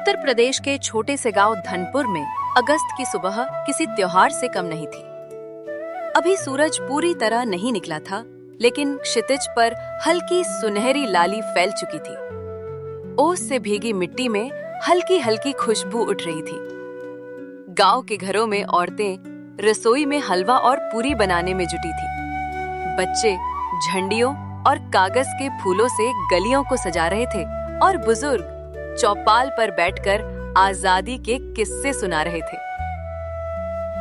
उत्तर प्रदेश के छोटे से गांव धनपुर में अगस्त की सुबह किसी त्योहार से कम नहीं थी। अभी सूरज पूरी तरह नहीं निकला था, लेकिन क्षितिज पर हल्की सुनहरी लाली फैल चुकी थी। ओस से भीगी मिट्टी में हल्की हल्की खुशबू उठ रही थी। गांव के घरों में औरतें रसोई में हलवा और पूरी बनाने में जुटी थी। बच्चे झंडियों और कागज के फूलों से गलियों को सजा रहे थे और बुजुर्ग चौपाल पर बैठकर आजादी के किस्से सुना रहे थे।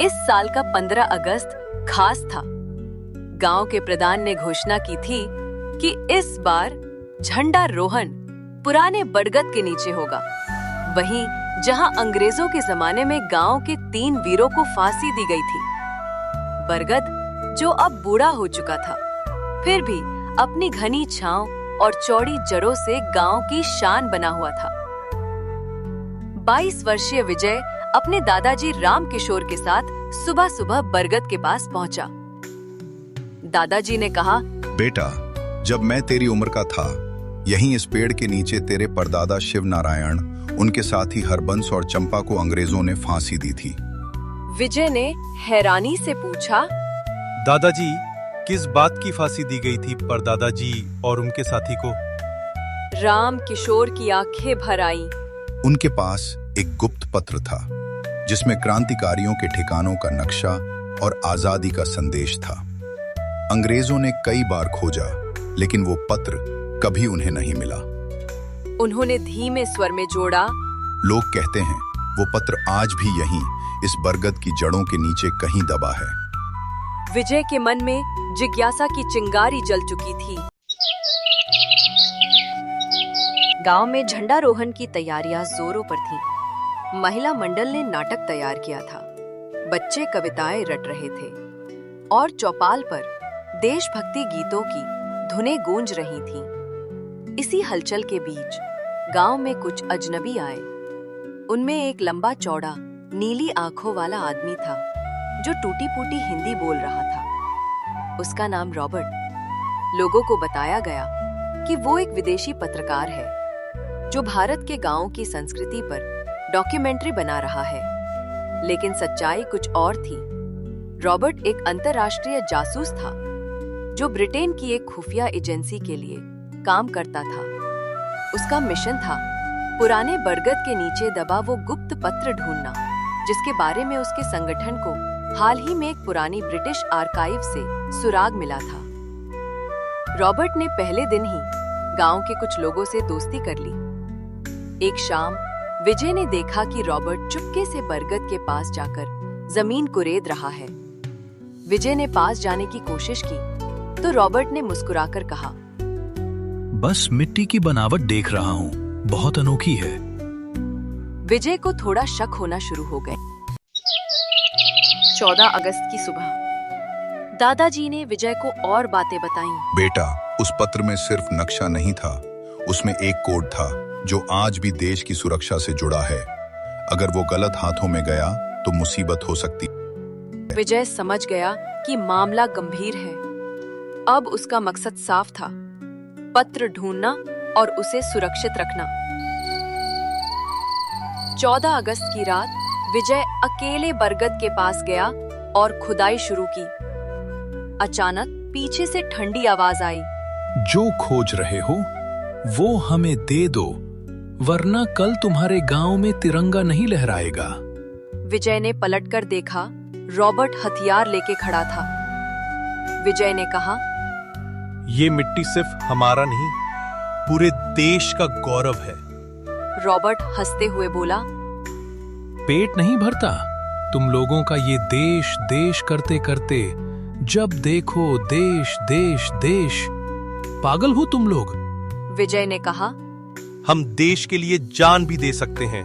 इस साल का 15 अगस्त खास था। गांव के प्रधान ने घोषणा की थी कि इस बार झंडा रोहन पुराने बरगद के नीचे होगा। वहीं जहां अंग्रेजों के जमाने में गांव के 3 वीरों को फांसी दी गई थी, बरगद जो अब बूढ़ा हो चुका था, फिर भी अपनी घनी छांव और चौड़ी जड़ों से गांव की शान बना हुआ था। 22 वर्षीय विजय अपने दादाजी राम किशोर के साथ सुबह सुबह बरगद के पास पहुंचा। दादाजी ने कहा, बेटा, जब मैं तेरी उम्र का था, यहीं इस पेड़ के नीचे तेरे परदादा शिव नारायण, उनके साथी हरबंस और चंपा को अंग्रेजों ने फांसी दी थी। विजय ने हैरानी से पूछा, दादाजी, किस बात की फांसी दी गई थी परदादाजी और उनके साथी को? राम किशोर की आंखें भर आईं। उनके पास एक गुप्त पत्र था जिसमें क्रांतिकारियों के ठिकानों का नक्शा और आजादी का संदेश था। अंग्रेजों ने कई बार खोजा, लेकिन वो पत्र कभी उन्हें नहीं मिला। उन्होंने धीमे स्वर में जोड़ा, लोग कहते हैं वो पत्र आज भी यहीं इस बरगद की जड़ों के नीचे कहीं दबा है। विजय के मन में जिज्ञासा की चिंगारी जल चुकी थी। गांव में झंडारोहण की तैयारियां जोरों पर थीं। महिला मंडल ने नाटक तैयार किया था। बच्चे कविताएं रट रहे थे और चौपाल पर देशभक्ति गीतों की धुनें गूंज रही थीं। इसी हलचल के बीच गांव में कुछ अजनबी आए। उनमें एक लंबा चौड़ा नीली आंखों वाला आदमी था जो टूटी-फूटी हिंदी बोल रहा था। उसका नाम रॉबर्ट। लोगों को बताया गया कि वो एक विदेशी पत्रकार है जो भारत के गांवों की संस्कृति पर डॉक्यूमेंट्री बना रहा है। लेकिन सच्चाई कुछ और थी। रॉबर्ट एक अंतर्राष्ट्रीय जासूस था जो ब्रिटेन की एक खुफिया एजेंसी के लिए काम करता था। उसका मिशन था पुराने बरगद के नीचे दबा वो गुप्त पत्र ढूंढना जिसके बारे में उसके संगठन को हाल ही में एक पुरानी ब्रिटिश आर्काइव से सुराग मिला था। रॉबर्ट ने पहले दिन ही गांव के कुछ लोगों से दोस्ती कर ली। एक शाम विजय ने देखा कि रॉबर्ट चुपके से बरगद के पास जाकर जमीन कुरेद रहा है। विजय ने पास जाने की कोशिश की तो रॉबर्ट ने मुस्कुराकर कहा, बस मिट्टी की बनावट देख रहा हूँ, बहुत अनोखी है। विजय को थोड़ा शक होना शुरू हो गए। 14 अगस्त की सुबह दादाजी ने विजय को और बातें बताईं। बेटा, उस पत्र में सिर्फ नक्शा नहीं था, उसमें एक कोड था जो आज भी देश की सुरक्षा से जुड़ा है। अगर वो गलत हाथों में गया तो मुसीबत हो सकती। विजय समझ गया कि मामला गंभीर है। अब उसका मकसद साफ था, पत्र ढूंढना और उसे सुरक्षित रखना। 14 अगस्त की रात विजय अकेले बरगद के पास गया और खुदाई शुरू की। अचानक पीछे से ठंडी आवाज आई, जो खोज रहे हो वो हमें दे दो, वरना कल तुम्हारे गांव में तिरंगा नहीं लहराएगा। विजय ने पलटकर देखा, रॉबर्ट हथियार लेके खड़ा था। विजय ने कहा, ये मिट्टी सिर्फ हमारा नहीं, पूरे देश का गौरव है। रॉबर्ट हंसते हुए बोला, पेट नहीं भरता तुम लोगों का ये देश देश करते करते। जब देखो देश देश देश, पागल हो तुम लोग। विजय ने कहा, हम देश के लिए जान भी दे सकते हैं।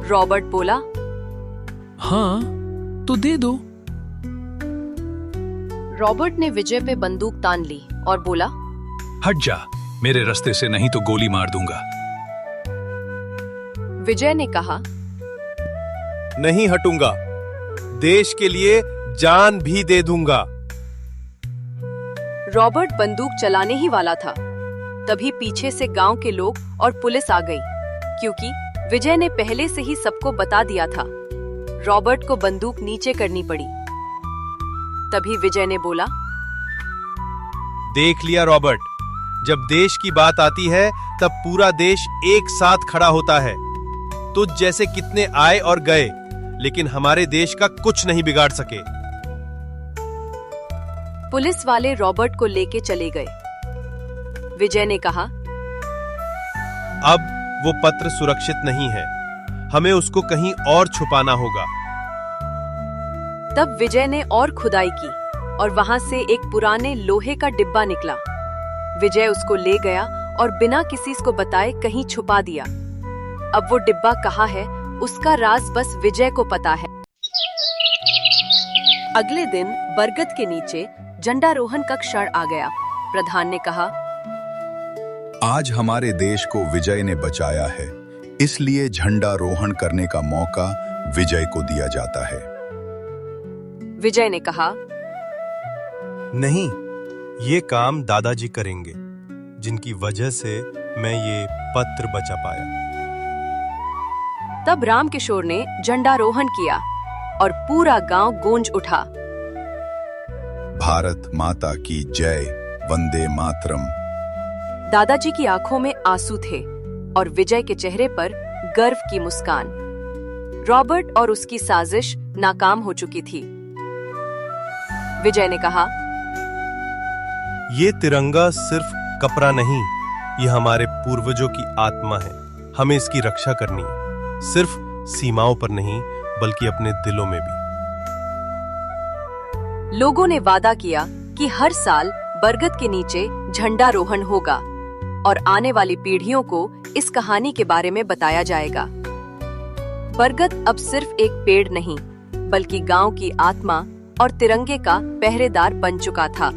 रॉबर्ट बोला, हाँ तो दे दो। रॉबर्ट ने विजय पे बंदूक तान ली और बोला, हट जा, मेरे रास्ते से, नहीं तो गोली मार दूंगा। विजय ने कहा, नहीं हटूंगा, देश के लिए जान भी दे दूंगा। रॉबर्ट बंदूक चलाने ही वाला था, तभी पीछे से गांव के लोग और पुलिस आ गई, क्योंकि विजय ने पहले से ही सबको बता दिया था। रॉबर्ट को बंदूक नीचे करनी पड़ी। तभी विजय ने बोला, देख लिया रॉबर्ट, जब देश की बात आती है तब पूरा देश एक साथ खड़ा होता है। तुझ जैसे कितने आए और गए, लेकिन हमारे देश का कुछ नहीं बिगाड़ सके। पुलिस वाले रॉबर्ट को लेके चले गए। विजय ने कहा, अब वो पत्र सुरक्षित नहीं है, हमें उसको कहीं और छुपाना होगा। तब विजय ने और खुदाई की और वहां से एक पुराने लोहे का डिब्बा निकला। विजय उसको ले गया और बिना किसी को बताए कहीं छुपा दिया। अब वो डिब्बा कहाँ है, उसका राज बस विजय को पता है। अगले दिन बरगद के नीचे झंडारोहण का क्षण आ गया। प्रधान ने कहा, आज हमारे देश को विजय ने बचाया है, इसलिए झंडारोहण करने का मौका विजय को दिया जाता है। विजय ने कहा, नहीं, ये काम दादाजी करेंगे, जिनकी वजह से मैं ये पत्र बचा पाया। तब रामकिशोर ने झंडारोहण किया और पूरा गांव गूंज उठा। भारत माता की जय, वंदे मातरम। दादाजी की आंखों में आंसू थे और विजय के चेहरे पर गर्व की मुस्कान। रॉबर्ट और उसकी साजिश नाकाम हो चुकी थी। विजय ने कहा, ये तिरंगा सिर्फ कपड़ा नहीं, ये हमारे पूर्वजों की आत्मा है। हमें इसकी रक्षा करनी है, सिर्फ सीमाओं पर नहीं बल्कि अपने दिलों में भी। लोगों ने वादा किया कि हर साल बरगद के नीचे झंडारोहण होगा और आने वाली पीढ़ियों को इस कहानी के बारे में बताया जाएगा। बरगद अब सिर्फ एक पेड़ नहीं, बल्कि गांव की आत्मा और तिरंगे का पहरेदार बन चुका था।